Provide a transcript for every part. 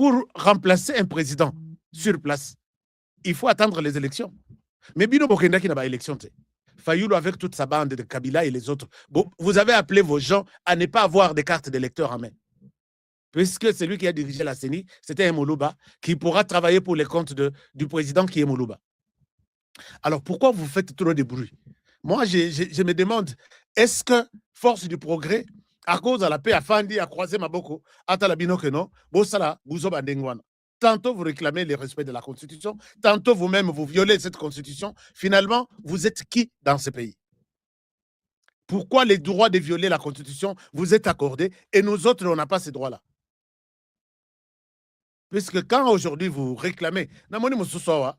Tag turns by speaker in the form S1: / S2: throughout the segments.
S1: pour remplacer un président sur place, il faut attendre les élections. Mais Bino Bokenda qui n'a pas élection, Fayoulou avec toute sa bande de Kabila et les autres, bon, vous avez appelé vos gens à ne pas avoir des cartes d'électeurs en main. Puisque celui qui a dirigé la CENI, c'était Moulouba, qui pourra travailler pour les comptes du président qui est Moulouba. Alors pourquoi vous faites trop de bruit? Moi, je me demande, est-ce que force du progrès, à cause de la paix, a Fandi, a croisé Maboko, à Talabino que non, Bossala, Bouzoba Ndengwana. Tantôt vous réclamez le respect de la Constitution, tantôt vous-même vous violez cette Constitution. Finalement, vous êtes qui dans ce pays? Pourquoi les droits de violer la Constitution vous êtes accordés et nous autres, on n'a pas ces droits-là? Puisque quand aujourd'hui vous réclamez, Namoni Moussoussawa,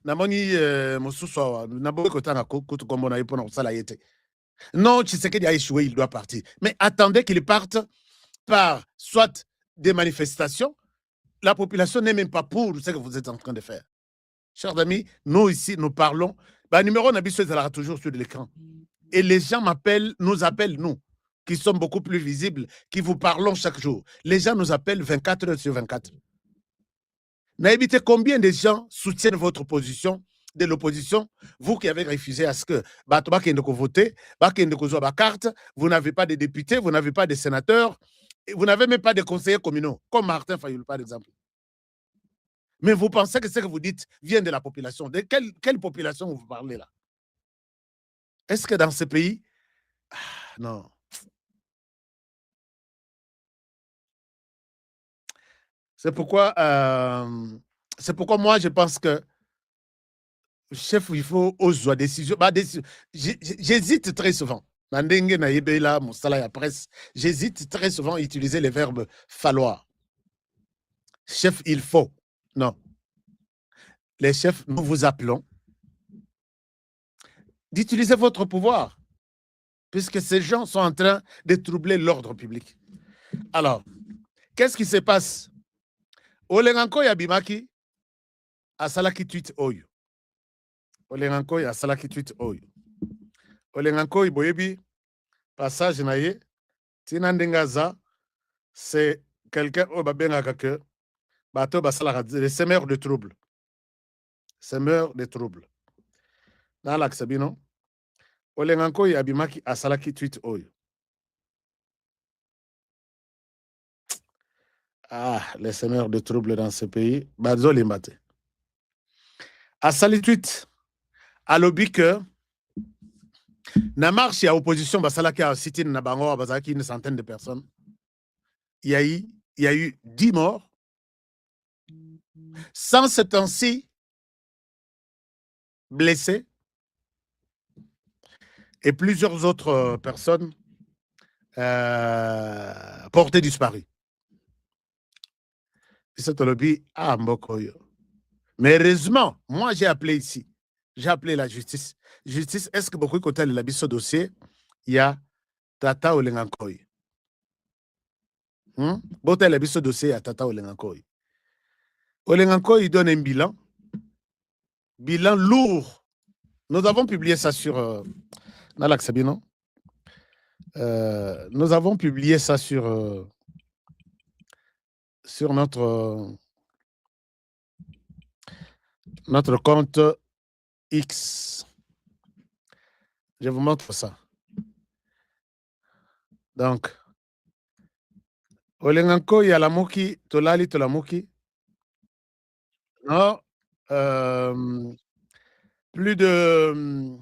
S1: Namoni Moussoussawa, Naboy Kotanga Kotukombo na Yepona Salayete. Non, Tshisekedi a échoué, il doit partir. Mais attendez qu'il parte par soit des manifestations, la population n'est même pas pour ce que vous êtes en train de faire. Chers amis, nous ici, nous parlons. Le numéro Nabiso sera toujours sur l'écran. Et les gens nous appellent, nous, qui sommes beaucoup plus visibles, qui vous parlons chaque jour. Les gens nous appellent 24 heures sur 24. N'habitez combien de gens soutiennent votre position, de l'opposition, vous qui avez refusé à ce que voter, carte, vous n'avez pas de députés, vous n'avez pas de sénateurs, vous n'avez même pas de conseillers communaux, comme Martin Fayoul, par exemple. Mais vous pensez que ce que vous dites vient de la population. De quelle population vous parlez là? Est-ce que dans ce pays... non. C'est pourquoi moi, je pense que chef, il faut oser décision. J'hésite très souvent. J'hésite très souvent à utiliser le verbe falloir. Chef, il faut. Non. Les chefs, nous vous appelons d'utiliser votre pouvoir, puisque ces gens sont en train de troubler l'ordre public. Alors, qu'est-ce qui se passe? Olenganko Yabimaki a salaki tweet oyo. Olenganko a salaki tweet oyo. Olenganko Iboyebi, passage naye, Tina Ndengaza, c'est quelqu'un au Babengaka que Bato Basalaka, le semeur de troubles. Semeur de troubles. Dans l'axabino, Olenganko Yabimaki a salaki tweet oyo. Ah, les semeurs de troubles dans ce pays, Bazo Limbate. A sali tweet, à lobby que na marche à opposition, Basalaki a cité Nabango, Bazaki une centaine de personnes. Il y a eu 10 morts, 176 blessés et plusieurs autres personnes portées disparues. C'est lobby à Mbokoyo. Mais heureusement, moi j'ai appelé ici. J'ai appelé la justice. Justice, est-ce que beaucoup de côté de ce dossier, il y a Tata Olengankoy? Beaucoup de ce dossier, il y a Tata Olengankoy. Olengankoy donne un bilan. Bilan lourd. Nous avons publié ça sur Nalak Sabino. Nous avons publié ça sur notre compte X. Je vous montre ça. Donc, Olenganko Yalamuki, Tolali Tolamuki. Non, plus de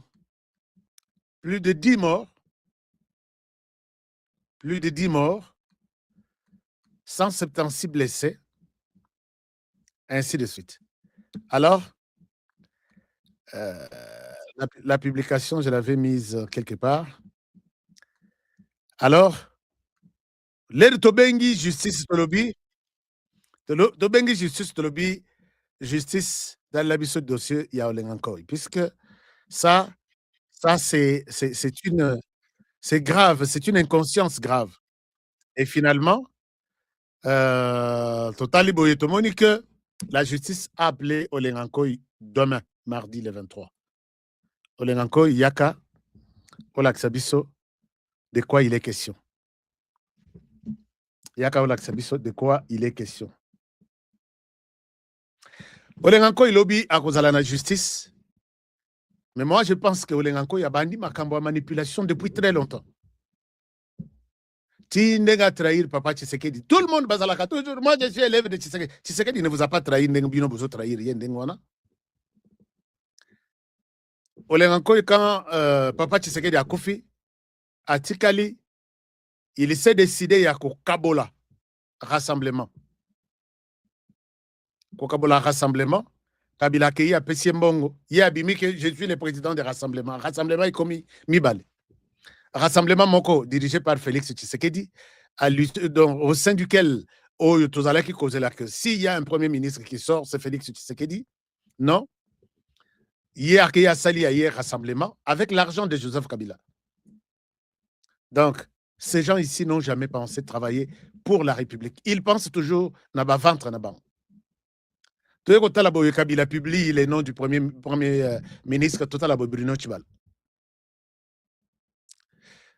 S1: 10 morts. Plus de 10 morts. 176 blessés. Ainsi de suite. Alors, la publication, je l'avais mise quelque part. Alors, l'aide Tobengi Justice Tolobi, Tobengi Justice Tolobi, justice dans l'abus de dossier, il y a Olengankoy. Puisque ça c'est grave, c'est une inconscience grave. Et finalement, Totali Boyetomoni que la justice a appelé Olengankoy demain, mardi le 23. Olengankoy Yaka, Olaksabiso, de quoi il est question? Yaka Olaksabiso, de quoi il est question? Olenganko il lobby à cause de la justice. Mais moi, je pense que Olenganko, il y a bandi makambo manipulation depuis très longtemps. Tindega trahir Papa Tshisekedi. Tout le monde bazalaka toujours. Moi, je suis élève de Tshisekedi. Tshisekedi ne vous a pas trahi, Ndengobino vous a trahi, rien Ndengwana. Olenganko, quand Papa Tshisekedi a koufi, à Tikali, il s'est décidé à Kabola rassemblement. Kabola rassemblement. Kabila Kei a Pessie Mbongo. Il a bimi que je suis le président des rassemblements. Rassemblement est commis Mibale. Rassemblement Moko, dirigé par Félix Tshisekedi, au sein duquel s'il y a un premier ministre qui sort, c'est Félix Tshisekedi. Non. Hier, il y a sali hier rassemblement avec l'argent de Joseph Kabila. Donc, ces gens ici n'ont jamais pensé travailler pour la République. Ils pensent toujours n'a pas ventre n'a pas. Kabila publie les noms du premier ministre Total Bruno Tchibal.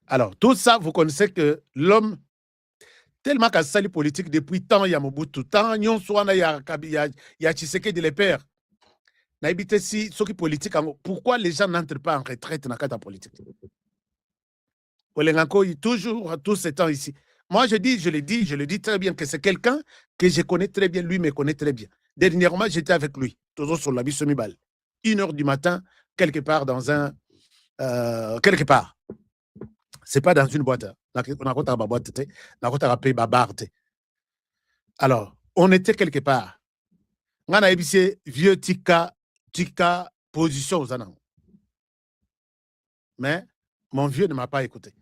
S1: Alors, tout ça, vous connaissez que l'homme, tellement qu'à sali politique depuis tant, il y a Mobutu, tant, il y a Tshisekedi les pères. Si, ceux qui politique, pourquoi les gens n'entrent pas en retraite dans la politique? Olenganko, toujours, tous ces temps ici. Moi, je le dis très bien que c'est quelqu'un que je connais très bien, lui me connaît très bien. Dernièrement, j'étais avec lui, toujours sur la Bissomibal. 1h du matin, quelque part dans un... quelque part. C'est pas dans une boîte. Alors, on était quelque part. On a vieux tika position aux anans. Mais mon vieux ne m'a pas écouté.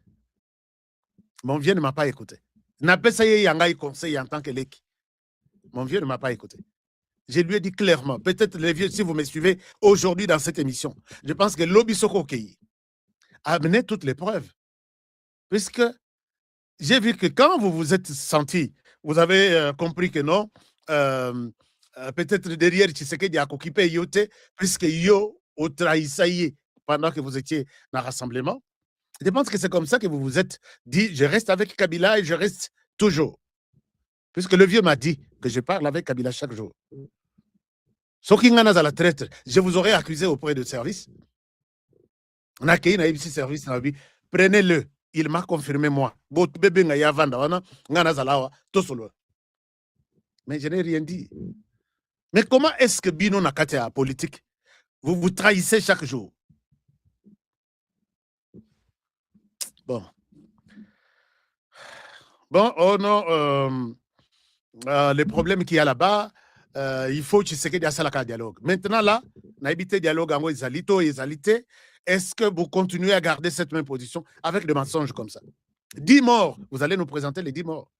S1: Mon vieux ne m'a pas écouté. N'a pas essayé un conseil en tant que l'équipe. Mon vieux ne m'a pas écouté. Je lui ai dit clairement, peut-être les vieux, si vous me suivez aujourd'hui dans cette émission, je pense que l'Obisoko Kei a amené toutes les preuves. Puisque j'ai vu que quand vous vous êtes senti, vous avez compris que non, peut-être derrière Tshisekedi a occupé Yote, puisque Yo au trahissé pendant que vous étiez dans le rassemblement. Je pense que c'est comme ça que vous vous êtes dit, je reste avec Kabila et je reste toujours. Puisque le vieux m'a dit que je parle avec Kabila chaque jour. Sauf qu'il y a à la traite, je vous aurais accusé auprès de service. On a accueilli un service dans la vie. Prenez-le. Il m'a confirmé moi. Mais je n'ai rien dit. Mais comment est-ce que Bino Nakate a politique? Vous vous trahissez chaque jour. Bon. Bon, oh non, les problèmes qu'il y a là-bas, il faut que tu sais qu'il y a ça dialogue. Maintenant, là, on a évité dialogue en Ezalito et Ezalité. Est-ce que vous continuez à garder cette même position avec des mensonges comme ça? 10 morts, vous allez nous présenter les 10 morts.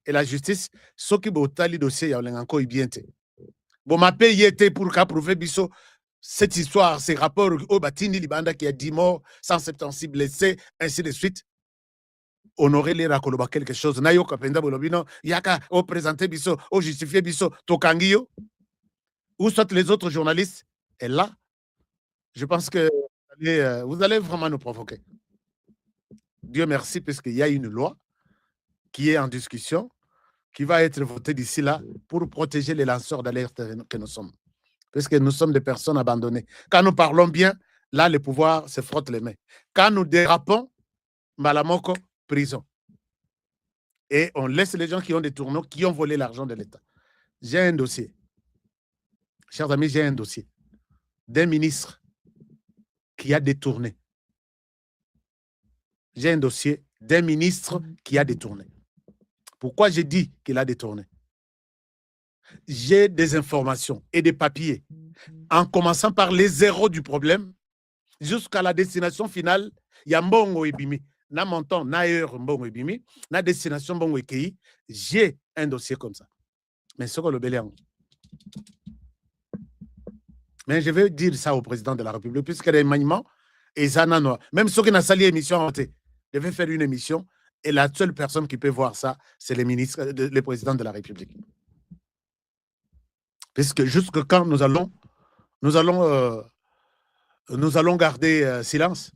S1: Et la justice, ce qui est le dossier, il y a encore bien. Bon, ma paye était pour prouver biso cette histoire, ces rapports au Batini Libanda qui a 10 morts, 176 blessés, ainsi de suite. Honorer les rakoloba quelque chose. Nayo kapenda bolobino, yaka au présenter biso, au justifier biso, tokangio. Ou soit les autres journalistes. Et là, je pense que vous allez vraiment nous provoquer. Dieu merci, puisqu'il y a une loi qui est en discussion, qui va être votée d'ici là pour protéger les lanceurs d'alerte que nous sommes. Puisque nous sommes des personnes abandonnées. Quand nous parlons bien, là, le pouvoir se frotte les mains. Quand nous dérapons, Malamoko, prison. Et on laisse les gens qui ont des tourneaux, qui ont volé l'argent de l'État. J'ai un dossier. Chers amis, j'ai un dossier d'un ministre qui a détourné. J'ai un dossier d'un ministre qui a détourné. Pourquoi j'ai dit qu'il a détourné? J'ai des informations et des papiers, en commençant par les zéros du problème, jusqu'à la destination finale, il y a Mbongo Ebimi. Na montant, na heure Mbongo Ebimi, na destination Mbongo Ekei, j'ai un dossier comme ça. Mais c'est quoi le béléang? Mais je vais dire ça au président de la République, puisque les maniements, et ça, même ceux qui n'ont sali émission, je vais faire une émission, et la seule personne qui peut voir ça, c'est le président de la République. Puisque jusque quand nous allons garder silence,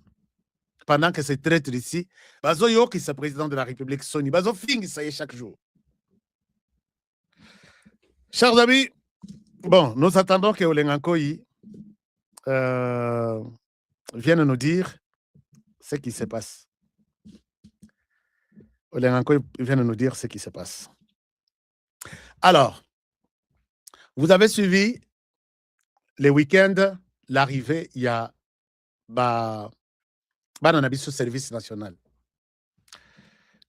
S1: pendant que ces traîtres ici, Bazo qui est président de la République, Sony, Bazo Fing, ça y est chaque jour. Chers amis, Bon, nous attendons que Olengankoi vienne nous dire ce qui se passe. Olengankoi vienne nous dire ce qui se passe. Alors, vous avez suivi les week-ends, l'arrivée, il y a Bananabiso Service National.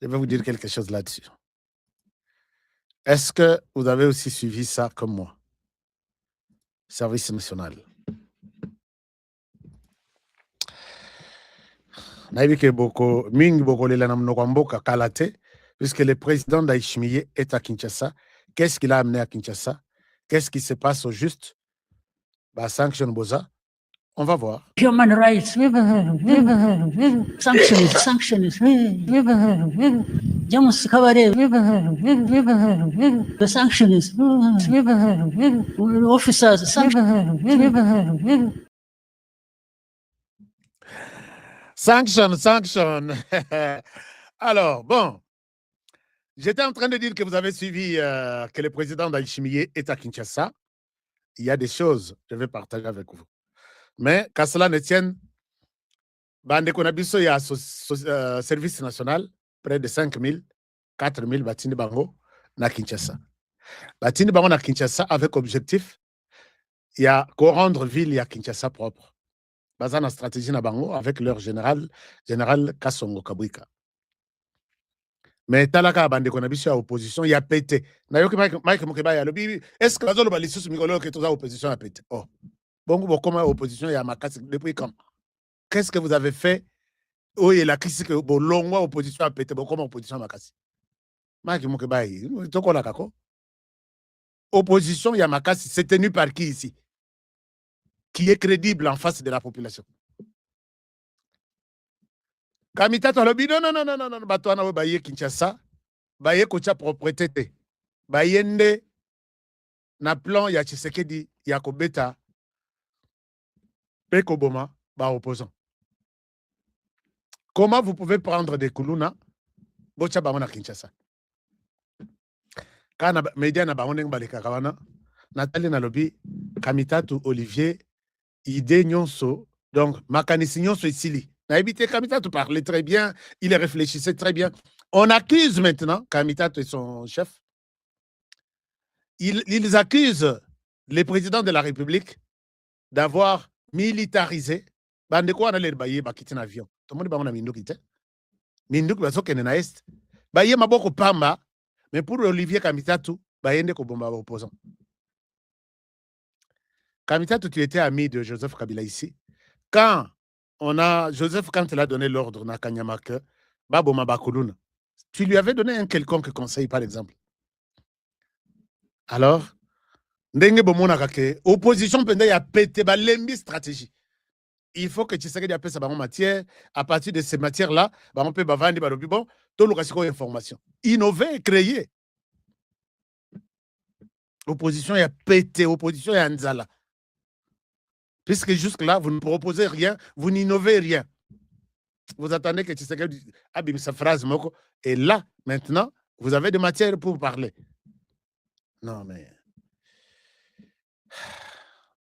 S1: Je vais vous dire quelque chose là-dessus. Est-ce que vous avez aussi suivi ça comme moi? Service national. Naïbike Boko, Ming Boko Lelanamnokwamboka Kalate, puisque le président d'Aïchimiye est à Kinshasa. Qu'est-ce qu'il a amené à Kinshasa? Qu'est-ce qui se passe au juste? Sanction Boza. On va voir.
S2: Human rights, sanctions, Jamus Kabare, the sanctions, officers,
S1: Sanction. Alors, bon, j'étais en train de dire que vous avez suivi que le président d'Aïchimiye est à Kinshasa. Il y a des choses que je vais partager avec vous. Mais qu'à cela ne tienne, il y a service national, près de 5 000, 4 000 Batini Bango na Kinshasa. Batini Bango na Kinshasa avec objectif, il y a qu'au rendre ville, il y a Kinshasa propre. Basé na stratégie na Bango avec leur général Kassongo Kabwika. Mais talaka bande konabiso à opposition, il y a pété. Nayoki Mike Mokeba ya lobi, est-ce que bazolo ba lisusu mikolo que toza opposition a pété? Oh. Bongo comment opposition ya makasi depuis quand? Qu'est-ce que vous avez fait? Oh, il a crise que bolongwa opposition a pété, comment opposition a makasi? Mike Mokeba yi, toko la kako. Opposition ya makasi, c'est tenu par qui ici? Qui est crédible en face de la population? Kamitato lobi, non, batwana we baye Kinshasa, baye kocha propriété te. Bayende na plan ya Tshisekedi ya kobeta pe koboma ba opposant. Comment vous pouvez prendre des kuluna bocha bango na Kinshasa? Kana media na bango ndenge balekaka wana Nathalie na lobi Kamitatu Olivier idée nyonso donc makanisi nyonso isili. Na évité Kamitatu parlait très bien, il réfléchissait très bien. On accuse maintenant Kamitatu et son chef. Ils accusent le président de la République d'avoir militarisé. Bande quoi on a l'air bailler bakiti na avion. Tout le monde ba on a minduki te. Minduki baso kene na est. Baye maboko pamba mais pour Olivier Kamitatu bayende ko bomba opposant. Kamitatu, tu étais ami de Joseph Kabila ici. Quand Joseph, quand il a donné l'ordre na Kanyamak, baboma bakuluna, tu lui avais donné un quelconque conseil par exemple. Alors, ndenge bomona kake opposition pende ya pété ba lembi stratégie. Il faut que tu sais que y ça matière à partir de ces matières là, on peut bavandi ba bon, to lokasiko information. Innover, créer. Opposition ya pété, opposition ya nzala. Puisque jusque-là, vous ne proposez rien, vous n'innovez rien. Vous attendez que Tshisekedi abîme sa phrase, Moko, et là, maintenant, vous avez des matières pour parler. Non, mais...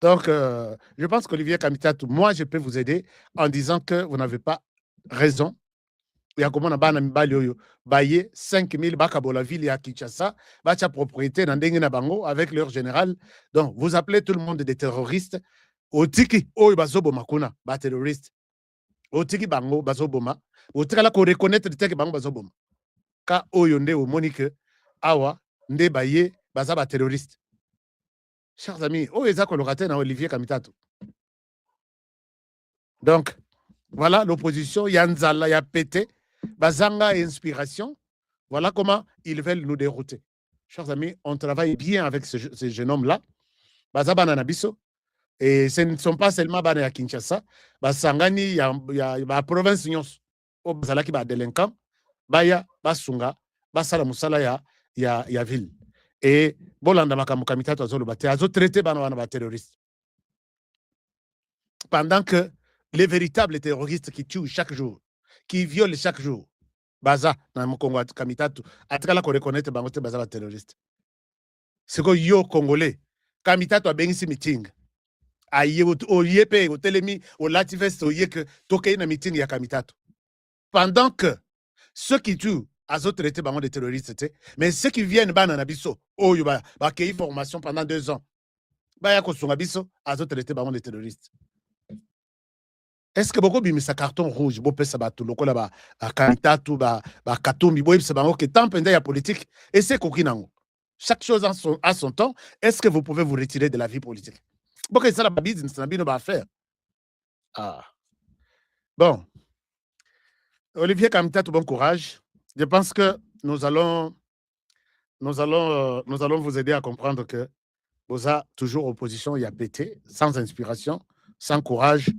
S1: Donc, je pense qu'Olivier Kamitatu, moi, je peux vous aider en disant que vous n'avez pas raison. Il y a comment on a baillé 5 000 bakabola ville à Kinshasa, bacha propriété dans Dengue Bango avec leur général. Donc, vous appelez tout le monde des terroristes. Otiki, oh, bazobo makuna, ba terroriste. Otiki bango bazoboma. Otikala ko reconnaître que bango bazoboma. Ka oyonde o monique awa nde baye bazaba terroriste. Chers amis, oh ezako lokate na Olivier Kamitatu. Donc, voilà l'opposition, yanzala ya pété, bazanga inspiration. Voilà comment ils veulent nous dérouter. Chers amis, on travaille bien avec ce jeune homme-là. Bazaba nanabiso. Et ce ne sont pas seulement bana ya Kinshasa, basangani ya province nyonso o bazalaki ba délinquant baya basunga basala musala ya ville. Et bolanda makambo Kamitatu azoloba te azo traité bana wana ba terroristes. Pendant que les véritables terroristes qui tuent chaque jour, qui violent chaque jour, baza na Congo Kamitatu atikala ko reconnaître bango te baza ba terroriste. C'est que yo Congolais Kamitato a bengisi meeting. Aye oye pe otelemi au lativest oye que tokei na meeting ya Kamitato. Pendant que ceux qui tuent azo traité bango de terroristes, mais ceux qui viennent banana biso oyo ba kei formation pendant 2 ans. Ba ya ko sunga biso azo traité bango de terroristes. Est-ce que beaucoup bimisa carton rouge bo pesa ba tuloko la ba Kamitato ba Katumbi bo pesa bango que tant pende ya politique et c'est kokinango. Chaque chose a son temps. Est-ce que vous pouvez vous retirer de la vie politique? Bon, c'est la business, c'est la faire. Ah. Bon. Olivier Kamitato, bon courage. Je pense que nous allons vous aider à comprendre que vous êtes toujours opposition, il y a pété, sans inspiration, sans courage.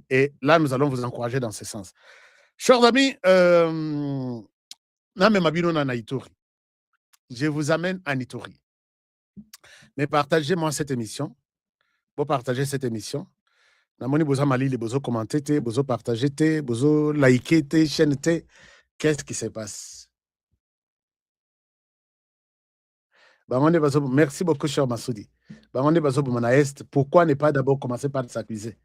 S1: Et là, nous allons vous encourager dans ce sens. Chers amis, je vous amène à Ituri. Mais partagez-moi cette émission. Vous partagez cette émission. Namoni boza malili bozo commenter, bozo partager, bozo liker, chaîne. Qu'est-ce qui se passe? Merci beaucoup, cher Massoudi. Pourquoi ne pas d'abord commencer par s'accuser?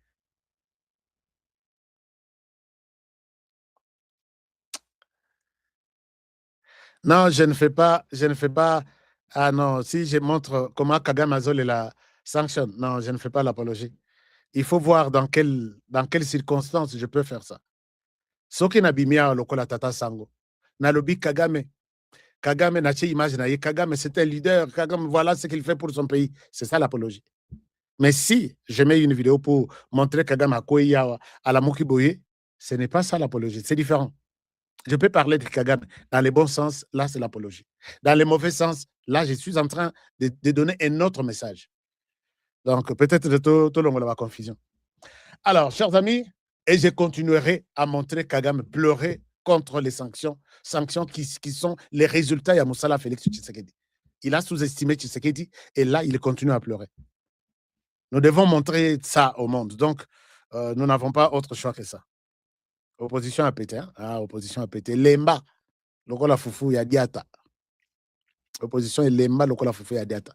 S1: Non, je ne fais pas. Ah non, si je montre comment Kagame Azol est la sanction, non, je ne fais pas l'apologie. Il faut voir dans quelles circonstances je peux faire ça. Soki na bimia lokola tata sango. Na lobi Kagame nachi image na ye. Kagame c'était un leader. Kagame, voilà ce qu'il fait pour son pays. C'est ça l'apologie. Mais si je mets une vidéo pour montrer Kagame à la Mokiboye, ce n'est pas ça l'apologie. C'est différent. Je peux parler de Kagame dans le bon sens, là c'est l'apologie. Dans le mauvais sens, là je suis en train de donner un autre message. Donc peut-être de tout le monde a la confusion. Alors, chers amis, et je continuerai à montrer Kagame pleurer contre les sanctions qui sont les résultats de Moussala Félix Tshisekedi. Il a sous-estimé Tshisekedi et là, il continue à pleurer. Nous devons montrer ça au monde. Donc, nous n'avons pas autre choix que ça. Opposition à péter. Hein? Ah, opposition à péter. Lemba, lokola fufu ya diata. Opposition et Lemba, lokola fufu ya diata.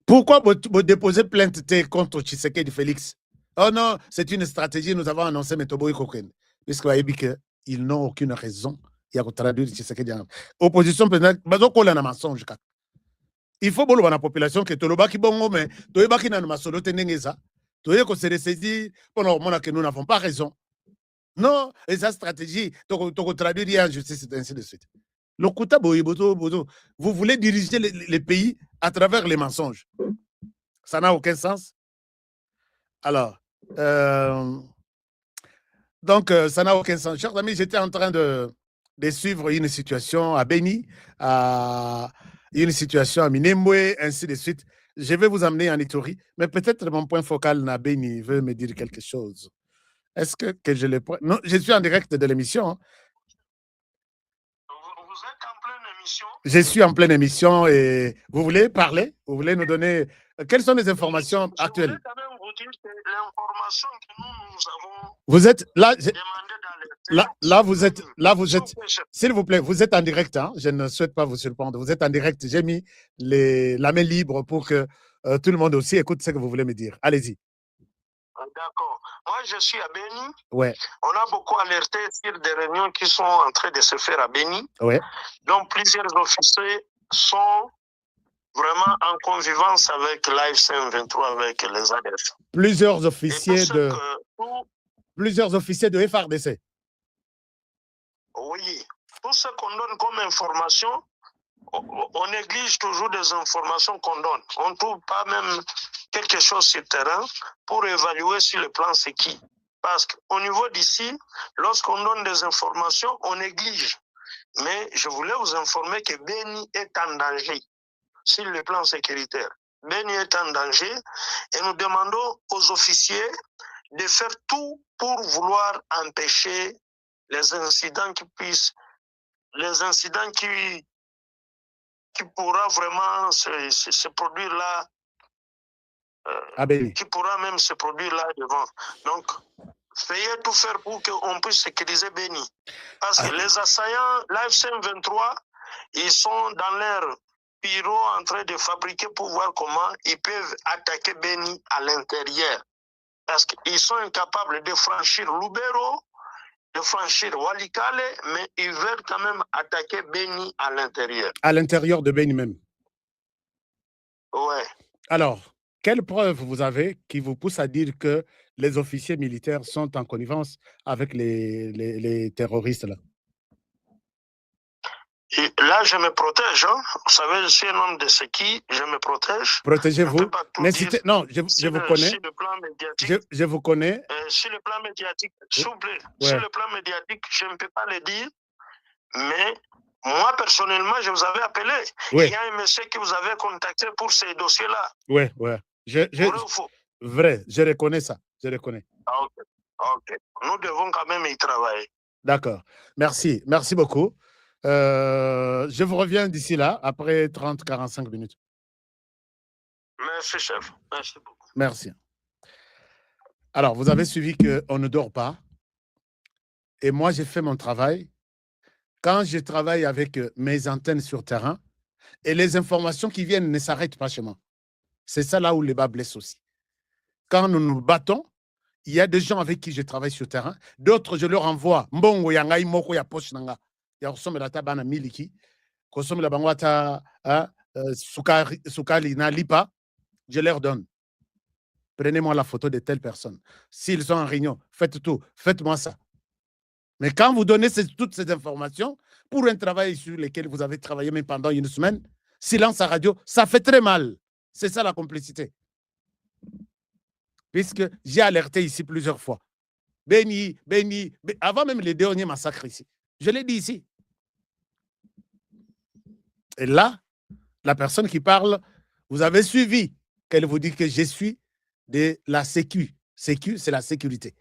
S1: Pourquoi vous déposez plainte contre Tshisekedi Félix? Oh non, c'est une stratégie, nous avons annoncé Metobo Koken. Puisque vous avez dit qu'ils n'ont aucune raison. Il y a que traduire Tshisekedi. Opposition, peut-être, un mensonge. Il faut que la population que Tolobaki Bongo, mais Toyebaki n'a pas solo tenengeza. Toye ko se ressaisir pendant que nous n'avons pas raison. Non, et sa stratégie, tu traduire en justice, et ainsi de suite. Le Kouta vous voulez diriger les pays à travers les mensonges. Ça n'a aucun sens. Alors, donc, ça n'a aucun sens. Chers amis, j'étais en train de suivre une situation à Beni, une situation à Minembwe, ainsi de suite. Je vais vous amener en Ituri, mais peut-être mon point focal à Beni veut me dire quelque chose. Est-ce que je le prends? Non, je suis en direct de l'émission. Hein.
S3: Vous êtes en pleine émission?
S1: Je suis en pleine émission et vous voulez parler? Vous voulez nous donner... Quelles sont les informations actuelles?
S3: Je voulais quand même vous dire que l'information que nous avons...
S1: Vous êtes là...
S3: Là,
S1: vous êtes... S'il vous plaît, vous êtes en direct. Hein? Je ne souhaite pas vous surprendre. Vous êtes en direct. J'ai mis la main libre pour que tout le monde aussi écoute ce que vous voulez me dire. Allez-y.
S3: D'accord. Moi, je suis à Beni.
S1: Ouais.
S3: On a beaucoup alerté sur des réunions qui sont en train de se faire à Beni.
S1: Ouais.
S3: Donc, plusieurs officiers sont vraiment en connivence avec l'AFC 23, avec les ADF.
S1: Plusieurs officiers de FARDC.
S3: Oui. Tout ce qu'on donne comme information, on néglige toujours des informations qu'on donne. On ne trouve pas même quelque chose sur le terrain pour évaluer sur le plan c'est qui. Parce qu'au niveau d'ici, lorsqu'on donne des informations, on néglige. Mais je voulais vous informer que Beni est en danger sur le plan sécuritaire. Beni est en danger et nous demandons aux officiers de faire tout pour vouloir empêcher les incidents qui pourra vraiment se produire là, qui pourra même se produire là devant. Donc, veuillez tout faire pour qu'on puisse sécuriser Beni. Parce que les assaillants, l'AFC 23, ils sont dans leur pyro en train de fabriquer pour voir comment ils peuvent attaquer Beni à l'intérieur. Parce qu'ils sont incapables de franchir Lubero, de franchir Walikale, mais ils veulent quand même attaquer Beni à l'intérieur.
S1: À l'intérieur de Beni même.
S3: Ouais.
S1: Alors, quelle preuve vous avez qui vous pousse à dire que les officiers militaires sont en connivence avec les terroristes là?
S3: Et là, je me protège. Hein. Vous savez, je suis un homme de ski, je me protège.
S1: Protégez-vous. Non, je vous connais.
S3: Sur le plan médiatique.
S1: Je vous connais.
S3: Sur le plan médiatique, s'il vous plaît.
S1: Ouais.
S3: Sur le plan médiatique, je ne peux pas le dire. Mais moi, personnellement, je vous avais appelé.
S1: Oui.
S3: Il y a un monsieur qui vous avait contacté pour ces dossiers-là.
S1: Oui, oui.
S3: Vrai ou faux?
S1: Vrai, je reconnais ça. Je reconnais.
S3: Ok. Ok. Nous devons quand même y travailler.
S1: D'accord. Merci. Merci beaucoup. Je vous reviens d'ici là, après 30-45 minutes.
S3: Merci, chef. Merci beaucoup.
S1: Merci. Alors, vous avez suivi qu'on ne dort pas. Et moi, j'ai fait mon travail. Quand je travaille avec mes antennes sur terrain, et les informations qui viennent ne s'arrêtent pas chez moi. C'est ça là où les bas blessent aussi. Quand nous nous battons, il y a des gens avec qui je travaille sur terrain. D'autres, je leur envoie mbongo ya ngai moko ya poche nanga. Ya kosomela ta bana miliki. Kosomela bango ata sukali na lipa. Je leur donne. Prenez-moi la photo de telle personne. S'ils sont en réunion, faites tout. Faites-moi ça. Mais quand vous donnez toutes ces informations pour un travail sur lequel vous avez travaillé même pendant une semaine, silence à radio, ça fait très mal. C'est ça la complicité. Puisque j'ai alerté ici plusieurs fois. Beni, avant même les derniers massacres ici. Je l'ai dit ici. Et là, la personne qui parle, vous avez suivi qu'elle vous dit que je suis de la Sécu. Sécu, c'est la sécurité.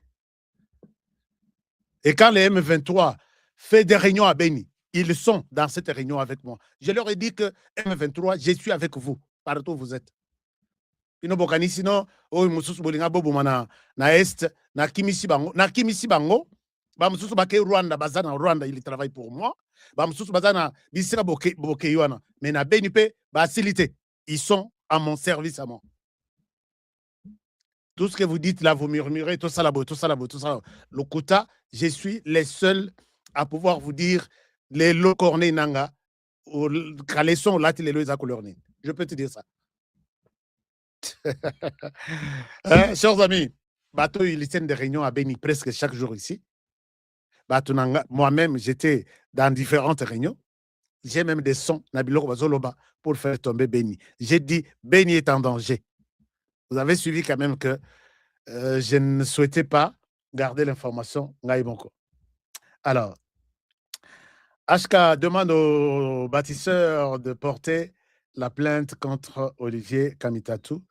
S1: Et quand les M23 fait des réunions à Beni, ils sont dans cette réunion avec moi. Je leur ai dit que M23, je suis avec vous, partout où vous êtes. Inobokani sino, oh, mususu bolinga bobu na est, na kimisi bango, ba mususu bake Rwanda, bazana Rwanda, il travaille pour moi. Ba mususu bazana bisira boke yuana. Mais na Beni pe, ba silité. Ils sont à mon service à moi. Tout ce que vous dites là, vous murmurez, tout ça là-bas, tout ça là-bas, tout ça là-bas. Le quota, je suis les seuls à pouvoir vous dire les lots cornés nanga, ou caleçon là, les lots à couleur. Je peux te dire ça. Hein, chers amis, bateau, il y a des réunions à Beni presque chaque jour ici. Moi-même, j'étais dans différentes réunions. J'ai même des sons, Nabilo Bazoloba, pour faire tomber Beni. J'ai dit, Beni est en danger. Vous avez suivi quand même que je ne souhaitais pas garder l'information. Alors, Ashka demande aux bâtisseurs de porter la plainte contre Olivier Kamitatou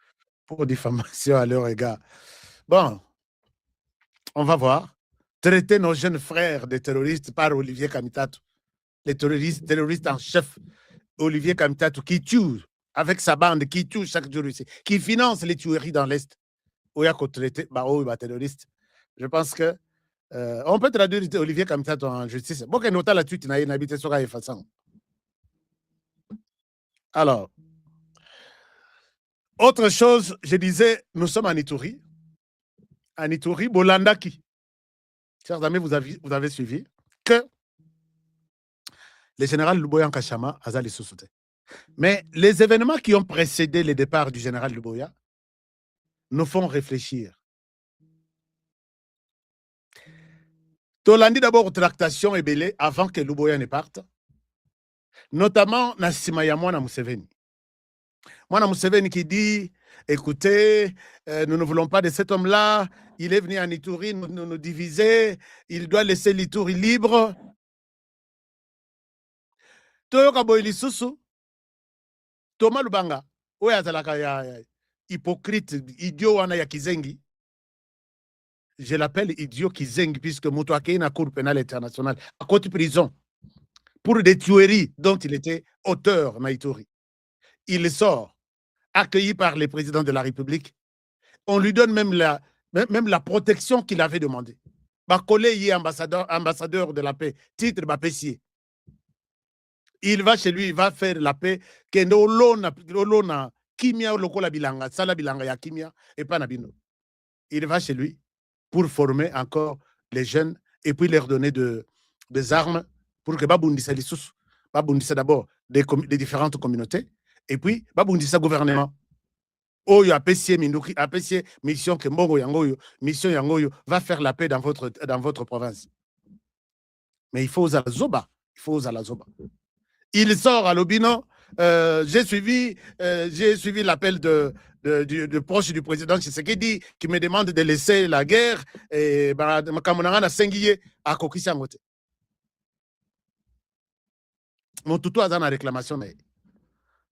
S1: pour diffamation à leur égard. Bon, on va voir. Traiter nos jeunes frères de terroristes par Olivier Kamitatou. Les terroristes en chef, Olivier Kamitatou, qui tue avec sa bande, qui tue chaque jour ici, qui finance les tueries dans l'Est. Où il y a traité terroriste. Je pense que on peut traduire Olivier Kamitatou en justice. Alors, autre chose, je disais, nous sommes en Ituri. En Ituri, Bolandaki. Chers amis, vous avez suivi que le général Luboya Nkashama a les sous-soutés. Mais les événements qui ont précédé le départ du général Luboya nous font réfléchir. Tolandi d'abord tractation et belé avant que Luboya ne parte, notamment Nassima Yamwana Museveni. Mwana Museveni qui dit, écoutez, nous ne voulons pas de cet homme-là, il est venu en Ituri nous diviser, il doit laisser l'Ituri libre. Toyoka Boyli Susu, Thomas Lubanga, Oyazalaka ya hypocrite, idiot wana ya Kizengi. Je l'appelle idiot Kizengi puisque Moutouake est une cour pénale internationale à côté de prison pour des tueries dont il était auteur Naïtouri. Il sort, accueilli par le président de la République. On lui donne même la protection qu'il avait demandée. Bakole y est ambassadeur de la paix, titre Bapessier. Il va chez lui, il va faire la paix. Kendo olona kimia lokola bilanga, sala bilanga ya kimia et pas nabino. Il va chez lui pour former encore les jeunes et puis leur donner des armes pour que babundisa lissus, babundisa d'abord des différentes communautés et puis babundisa gouvernement. Oyo apesiye minduki, apesiye mission que mbongo yangoyo, mission yangoyo va faire la paix dans votre province. Mais il faut oser la zoba, il faut oser la zoba. Il sort à l'Obino, j'ai suivi l'appel de proche du président Tshisekedi qui me demande de laisser la guerre et Makamonanga Sengiye à Kokisiangote. Mon toutou a dans la réclamation, mais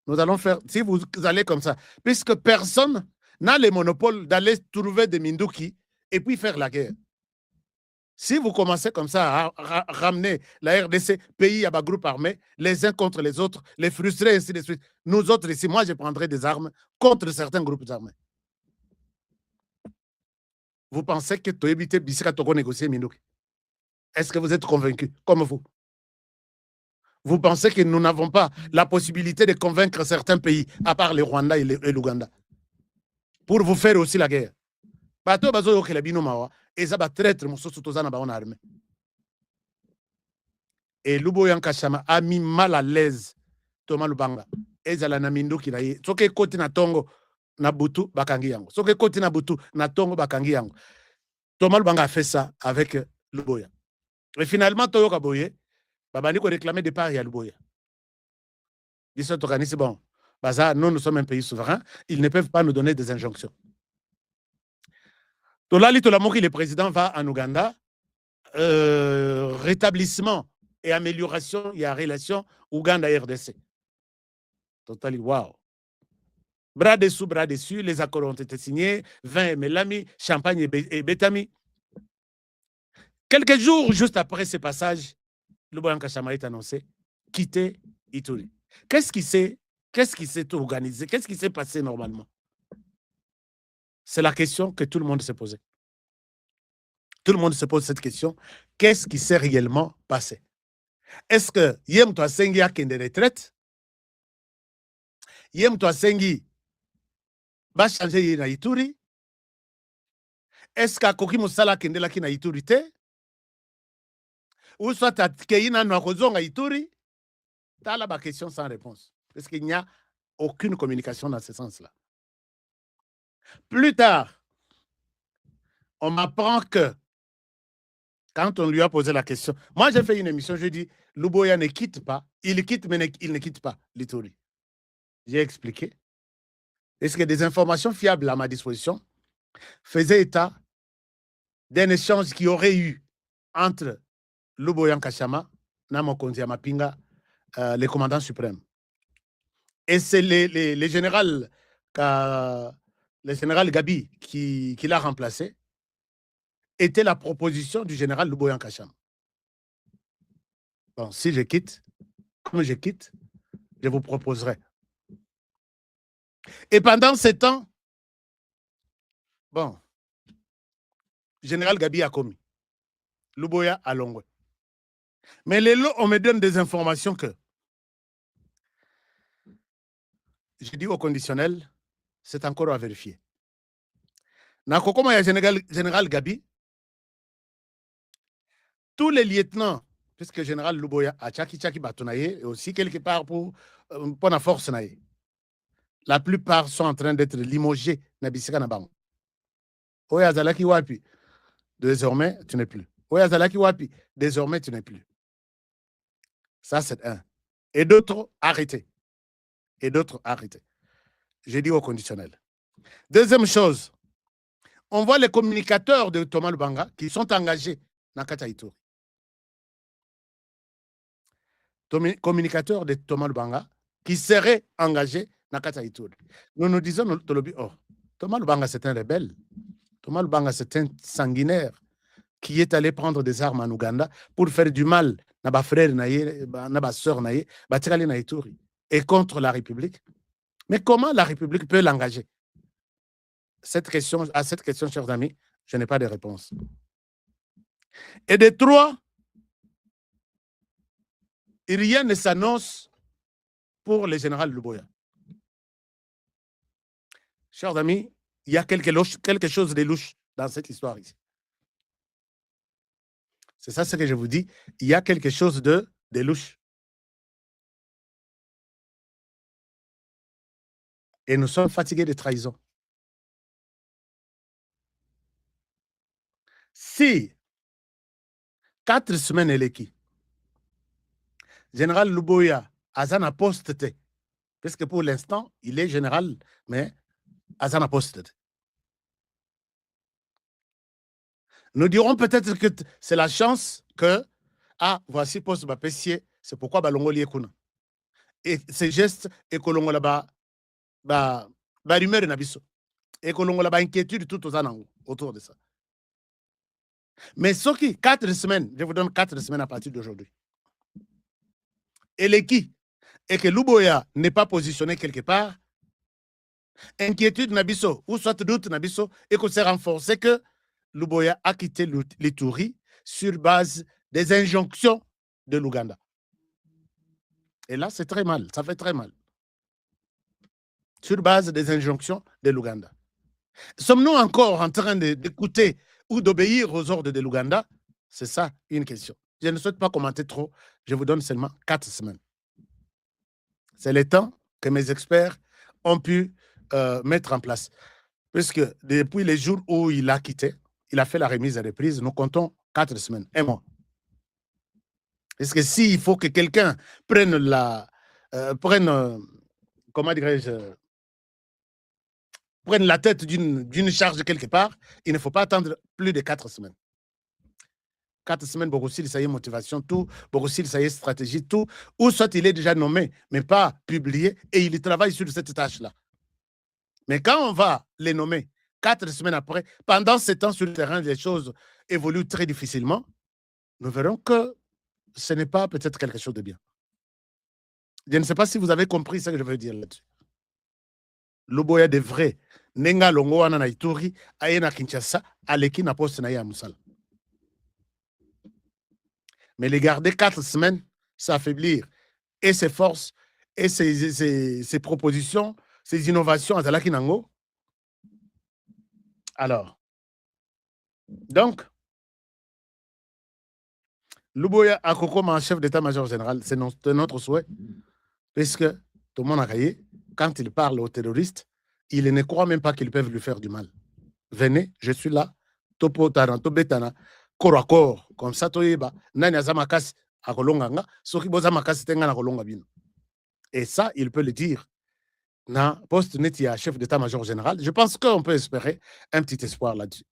S1: nous allons faire, si vous allez comme ça, puisque personne n'a le monopole d'aller trouver des Minduki et puis faire la guerre. Si vous commencez comme ça à ramener la RDC, pays à bas groupe armé, les uns contre les autres, les frustrer, ainsi de suite, nous autres ici, moi, je prendrai des armes contre certains groupes armés. Vous pensez que tu éviter Bissika Togo négocier Minduki? Est-ce que vous êtes convaincus, comme vous? Vous pensez que nous n'avons pas la possibilité de convaincre certains pays, à part le Rwanda et l'Ouganda, pour vous faire aussi la guerre? Bato bazo yoke la bino mawa, et ça va traître mon soso tozana ba on armé. Et Luboya Nkashama a mis mal à l'aise Thomas Lubanga. Et zala na Minduki na ye. Soke koti na tongo na butu bakangi yango. Soke koti na butu na tongo bakangi yango. Thomas Lubanga a fait ça avec Luboya. Et finalement Toyo Kaboye, babani ko réclamer départ ya Luboya. Ils sont organisés bon. Baza, nous sommes un pays souverain, ils ne peuvent pas nous donner des injonctions. Tolali Tolamori, le président, va en Ouganda. Rétablissement et amélioration, il y a relation Ouganda-RDC. Totally, wow. Bras dessus, les accords ont été signés, vin et melami, champagne et bétami. Quelques jours juste après ce passage, Luboya Nkashama est annoncé quitter Ituri. Qu'est-ce qui s'est organisé? Qu'est-ce qui s'est passé normalement? C'est la question que tout le monde s'est posée. Tout le monde se pose cette question. Qu'est-ce qui s'est réellement passé? Est-ce que Yem Toasengi a qu'une retraite? Yem Toasengi va changer na Ituri? Est-ce que Koki Moussala Kendela ki na Ituri te? Ou soit Keina Noakozonga Ituri? T'as là ma question sans réponse. Parce qu'il n'y a aucune communication dans ce sens-là. Plus tard, on m'apprend que quand on lui a posé la question, moi j'ai fait une émission, je dis, Luboya ne quitte pas, il quitte, mais il ne quitte pas l'Ituri. J'ai expliqué. Est-ce que des informations fiables à ma disposition faisaient état d'un échange qui aurait eu entre Luboya Nkashama, Namokonzi Amapinga, le commandant suprême. Et c'est le général Gabi qui l'a remplacé, était la proposition du général Luboya Nkashama. Bon, si je quitte, comme je quitte, je vous proposerai. Et pendant ce temps, bon, général Gabi a commis. Luboya a Longwe. Mais les lots, on me donne des informations que, je dis au conditionnel, c'est encore à vérifier. Nakokoma ya général Gabi, tous les lieutenants, puisque le général Luboya a Tchaki Batonaye, et aussi quelque part pour la force naye. La plupart sont en train d'être limogés Nabisika Nabango. Oya Zalaki Wapi, désormais tu n'es plus. Oya Zalaki Wapi, désormais tu n'es plus. Ça c'est un. Et d'autres arrêtés. Et d'autres arrêtés. J'ai dit au conditionnel. Deuxième chose, on voit les communicateurs de Thomas Lubanga qui sont engagés dans Kata Ituri. Communicateurs de Thomas Lubanga qui seraient engagés dans Kata Ituri. Nous disons, oh, Thomas Lubanga c'est un rebelle. Thomas Lubanga c'est un sanguinaire qui est allé prendre des armes en Ouganda pour faire du mal à ma frère, à ma soeur, à Ituri et contre la République. Mais comment la République peut l'engager? À cette question, chers amis, je n'ai pas de réponse. Et de trois, Et rien ne s'annonce pour le général Luboya. Chers amis, il y a quelque chose de louche dans cette histoire ici. C'est ça ce que je vous dis. Il y a quelque chose de louche. Et nous sommes fatigués de trahison. Si 4 semaines elle est qui? Général Luboya, Azana poste, parce que pour l'instant, il est général, mais Azana poste. Nous dirons peut-être que c'est la chance que, voici poste Bapessier, c'est pourquoi Balongo Liekuna. Et ces gestes, et que l'on a rumeur de Nabiso. Et que l'on a inquiétude tout aux années autour de ça. Mais ce qui, 4 semaines, je vous donne 4 semaines à partir d'aujourd'hui. Et les qui? Et que Luboya n'est pas positionné quelque part, inquiétude Nabiso, ou soit doute Nabiso, et qu'on s'est renforcé que Luboya a quitté l'Ituri sur base des injonctions de l'Ouganda. Et là, c'est très mal, ça fait très mal. Sur base des injonctions de l'Ouganda. Sommes-nous encore en train d'écouter ou d'obéir aux ordres de l'Ouganda? C'est ça une question. Je ne souhaite pas commenter trop, je vous donne seulement 4 semaines. C'est le temps que mes experts ont pu mettre en place. Puisque depuis les jours où il a quitté, il a fait la remise à reprise, nous comptons 4 semaines, 1 mois. Parce que s'il faut que quelqu'un prenne comment dirais-je, prenne la tête d'une charge quelque part, il ne faut pas attendre plus de 4 semaines. 4 semaines, Bogossil, ça y est, motivation, tout. Bogossil, ça y est, stratégie, tout. Ou soit il est déjà nommé, mais pas publié, et il travaille sur cette tâche-là. Mais quand on va les nommer 4 semaines après, pendant ce temps sur le terrain, les choses évoluent très difficilement, nous verrons que ce n'est pas peut-être quelque chose de bien. Je ne sais pas si vous avez compris ce que je veux dire là-dessus. Luboya devrait, Nenga Longo wana na Ituri, Ayena Kinshasa, Aleki na poste na ya Moussala. Mais les garder 4 semaines, ça affaiblir et ses forces, et ses propositions, ses innovations à Zalaki Nango. Alors, donc, Luboya Akoko, en chef d'état-major général, c'est notre souhait, puisque tout le monde a caillé, quand il parle aux terroristes, il ne croit même pas qu'ils peuvent lui faire du mal. Venez, je suis là, topo taranto betana, corps à corps, comme ça, toyeba, nani azamakas à Kolonganga, soki bozamakas tenga na Kolonga bino. Et ça, il peut le dire. Na poste netia chef d'état-major général, je pense qu'on peut espérer un petit espoir là-dessus.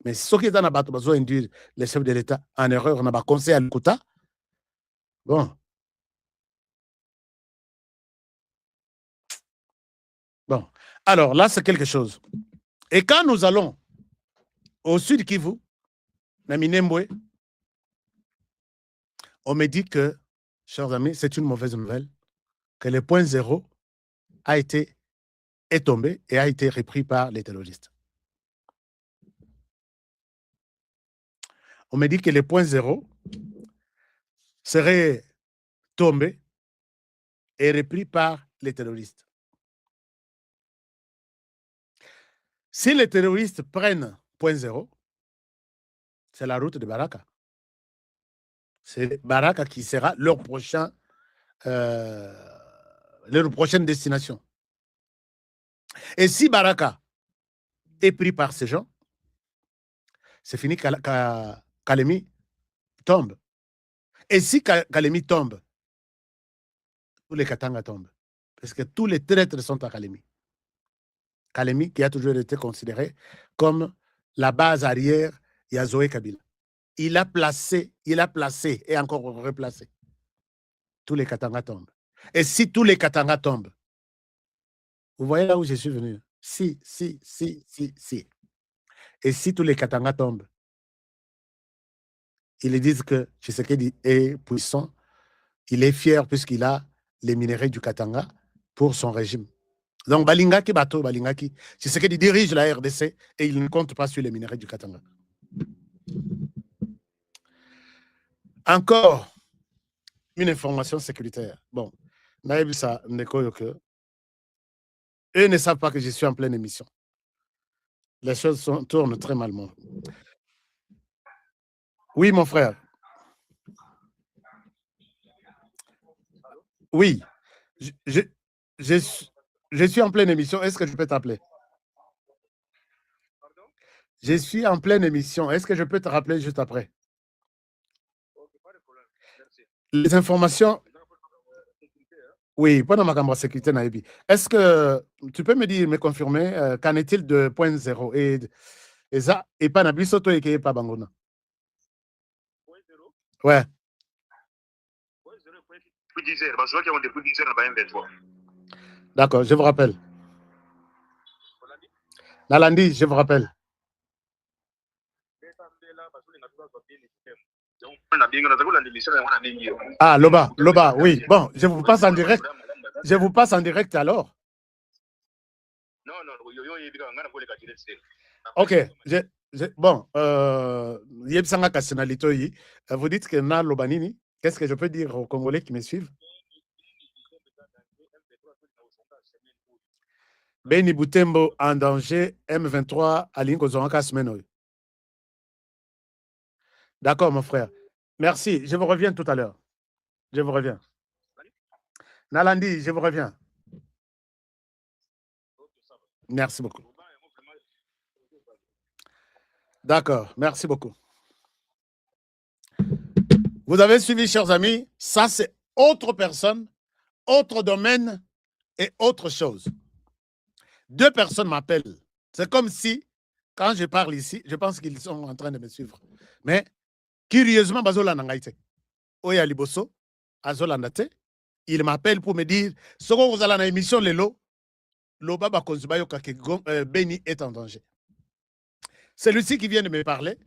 S1: Mais ce qui est dans la bataille, besoin induire les chefs de l'État en erreur, on a pas conseil à l'écouter. Bon. Bon. Alors là, c'est quelque chose. Et quand nous allons au sud Kivu, na Minembwe, on me dit que, chers amis, c'est une mauvaise nouvelle, que le point zéro est tombé et a été repris par les terroristes. On me dit que le point zéro serait tombé et repris par les terroristes. Si les terroristes prennent point zéro, c'est la route de Baraka. C'est Baraka qui sera leur prochaine destination. Et si Baraka est pris par ces gens, c'est fini, Kalemi tombe. Et si Kalemi tombe, tous les Katanga tombent. Parce que tous les traîtres sont à Kalemi. Kalemi qui a toujours été considéré comme la base arrière Yazoé Kabila. Il a placé et encore replacé. Tous les Katanga tombent. Et si tous les Katanga tombent, vous voyez là où je suis venu. Si. Et si tous les Katanga tombent, ils disent que Tshisekedi est puissant, il est fier puisqu'il a les minéraux du Katanga pour son régime. Donc, Balingaki Bato, Balingaki, Tshisekedi dirige la RDC et il ne compte pas sur les minéraux du Katanga. Encore, une information sécuritaire. Bon, ça, eux ne savent pas que je suis en pleine émission. Les choses tournent très mal. Oui, mon frère. Oui, je suis en pleine émission. Est-ce que je peux t'appeler? Je suis en pleine émission. Est-ce que je peux te rappeler juste après? Les informations. Oui, pendant ma caméra sécurité, Naïbi. Est-ce que tu peux me dire, me confirmer, qu'en est-il de 0.0 et ça, et pas Nabisoto et pas Bangona? Ouais. D'accord, je vous rappelle. Nalandi, je vous rappelle. Ah, Loba, oui. Bon, je vous passe en direct. Je vous passe en direct alors. Ok, bon, vous dites que na Lobanini, qu'est-ce que je peux dire aux Congolais qui me suivent? Beni Butembo en danger, M23 à Linkozonaka semaine. D'accord, mon frère. Merci, je vous reviens tout à l'heure. Je vous reviens. Nalandi, je vous reviens. Merci beaucoup. D'accord, merci beaucoup. Vous avez suivi, chers amis, ça c'est autre personne, autre domaine et autre chose. Deux personnes m'appellent. C'est comme si, quand je parle ici, je pense qu'ils sont en train de me suivre. Mais, curieusement, Bazola Nangaïte, Oya Liboso, Azola Ndate, il m'appelle pour me dire, ce que vous allez dans l'émission Lelo, Lobaba Konzubayo Kakegong, Beni est en danger. Celui-ci qui vient de me parler,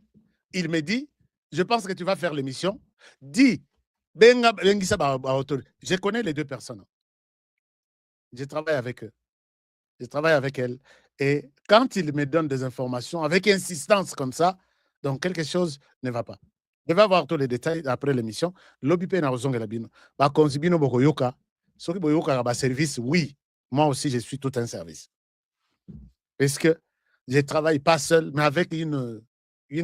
S1: il me dit, je pense que tu vas faire l'émission. Dis, je connais les deux personnes. Je travaille avec eux. Je travaille avec elles. Et quand ils me donnent des informations avec insistance comme ça, donc quelque chose ne va pas. Je vais avoir tous les détails après l'émission. L'Obipe na ozonga labino. Ba konzibino bokoyoka. Soki boyoka ba service, oui. Moi aussi, je suis tout un service. Parce que je ne travaille pas seul, mais avec une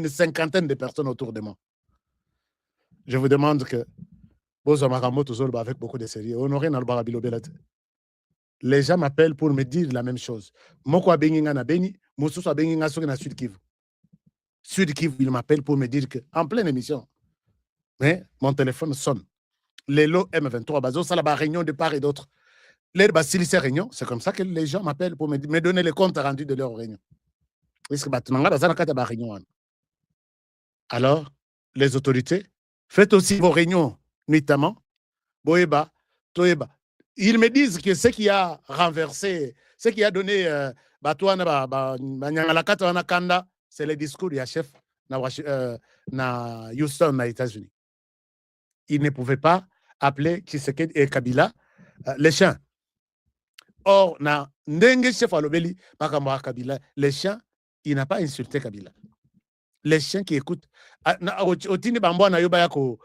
S1: cinquantaine de personnes autour de moi. Je vous demande que avec beaucoup de sérieux. Honoré les gens m'appellent pour me dire la même chose. Moko abenginga na Beni, Mosusu abenginga soki na Sud Kivu. Sud Kivu, il m'appelle pour me dire que en pleine émission, mais mon téléphone sonne. Lelo M23, bazo ça la réunion de part et d'autre. Les ces réunions, c'est comme ça que les gens m'appellent pour me donner les comptes rendus de leur réunion. Parce que réunion. Alors, les autorités, faites aussi vos réunions, notamment, Boeba, Toeba. Ils me disent que ce qui a renversé, ce qui a donné c'est le discours du chef na Houston, aux États-Unis. Ils ne pouvaient pas appeler Tshisekedi et Kabila les chiens. Or, na ndenge chef alobeli Makamwa Kabila, les chiens, il n'a pas insulté Kabila. Les chiens qui écoutent, otini bambo na yoba ya ko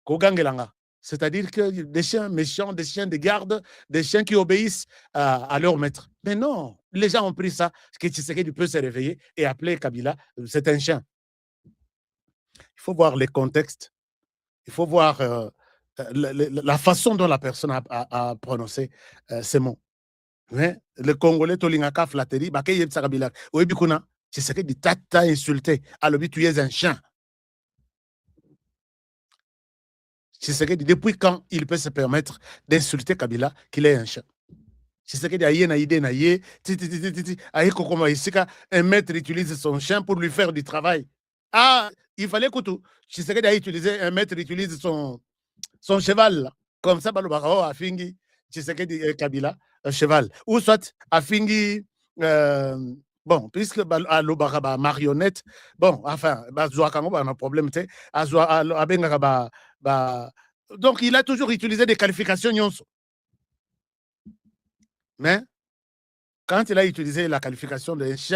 S1: gangelanga. C'est-à-dire que des chiens méchants, des chiens de garde, des chiens qui obéissent à leur maître. Mais non, les gens ont pris ça, que Tshisekedi peut se réveiller et appeler Kabila, c'est un chien. Il faut voir les contextes, il faut voir la façon dont la personne a prononcé ces mots. Mais le Congolais, Tolingaka flatterie, Bakay Kabila, Oebikuna, Tshisekedi t'a insulté, alors tu es un chien. Tshisekedi, depuis quand il peut se permettre d'insulter Kabila qu'il est un chien? Tshisekedi a une idée, un maître utilise son chien pour lui faire du travail. Ah, il fallait que tout. Tshisekedi a utilisé, un maître utilise son cheval. Comme ça, a fingi Tshisekedi Kabila, un cheval. Ou soit, a fingi, bon, puisque a marionnette, bon, enfin, on a un problème, donc, il a toujours utilisé des qualifications nyonso. Mais, quand il a utilisé la qualification de chien,